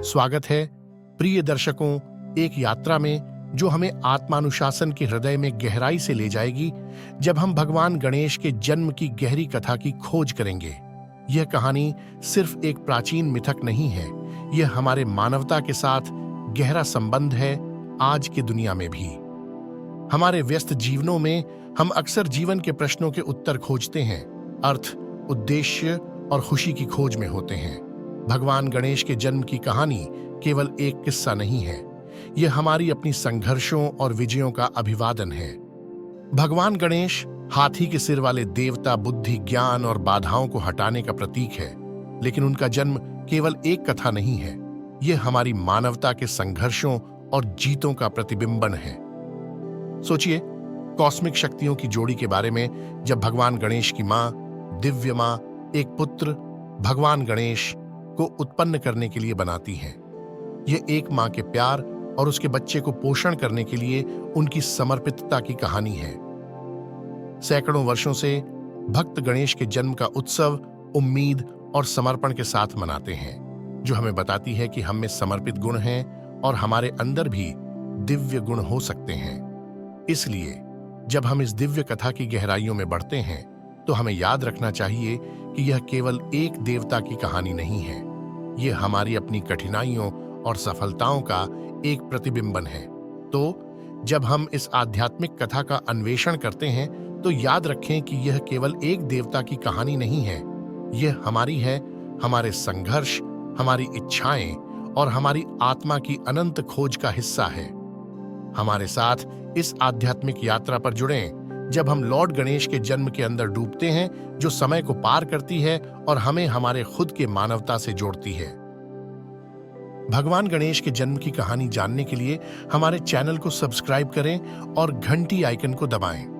स्वागत है प्रिय दर्शकों, एक यात्रा में जो हमें आत्मानुशासन के हृदय में गहराई से ले जाएगी, जब हम भगवान गणेश के जन्म की गहरी कथा की खोज करेंगे। यह कहानी सिर्फ एक प्राचीन मिथक नहीं है, यह हमारे मानवता के साथ गहरा संबंध है। आज की दुनिया में भी हमारे व्यस्त जीवनों में हम अक्सर जीवन के प्रश्नों के उत्तर खोजते हैं, अर्थ, उद्देश्य और खुशी की खोज में होते हैं। भगवान गणेश के जन्म की कहानी केवल एक किस्सा नहीं है, यह हमारी अपनी संघर्षों और विजयों का अभिवादन है। भगवान गणेश हाथी के सिर वाले देवता, बुद्धि, ज्ञान और बाधाओं को हटाने का प्रतीक है, लेकिन उनका जन्म केवल एक कथा नहीं है, यह हमारी मानवता के संघर्षों और जीतों का प्रतिबिंबन है। सोचिए, कॉस्मिक शक्तियों की जोड़ी के बारे में, जब भगवान गणेश की मां, दिव्य मां, एक पुत्र भगवान गणेश को उत्पन्न करने के लिए बनाती हैं। यह एक मां के प्यार और उसके बच्चे को पोषण करने के लिए उनकी समर्पितता की कहानी है। सैकड़ों वर्षों से भक्त गणेश के जन्म का उत्सव उम्मीद और समर्पण के साथ मनाते हैं, जो हमें बताती है कि हम में समर्पित गुण हैं और हमारे अंदर भी दिव्य गुण हो सकते हैं। इसलिए जब हम इस दिव्य कथा की गहराइयों में बढ़ते हैं, तो हमें याद रखना चाहिए कि यह केवल एक देवता की कहानी नहीं है, यह हमारी अपनी कठिनाइयों और सफलताओं का एक प्रतिबिंबन है। तो जब हम इस आध्यात्मिक कथा का अन्वेषण करते हैं, तो याद रखें कि यह केवल एक देवता की कहानी नहीं है, यह हमारी है, हमारे संघर्ष, हमारी इच्छाएं और हमारी आत्मा की अनंत खोज का हिस्सा है। हमारे साथ इस आध्यात्मिक यात्रा पर जुड़ें, जब हम लॉर्ड गणेश के जन्म के अंदर डूबते हैं, जो समय को पार करती है और हमें हमारे खुद के मानवता से जोड़ती है। भगवान गणेश के जन्म की कहानी जानने के लिए हमारे चैनल को सब्सक्राइब करें और घंटी आइकन को दबाएं।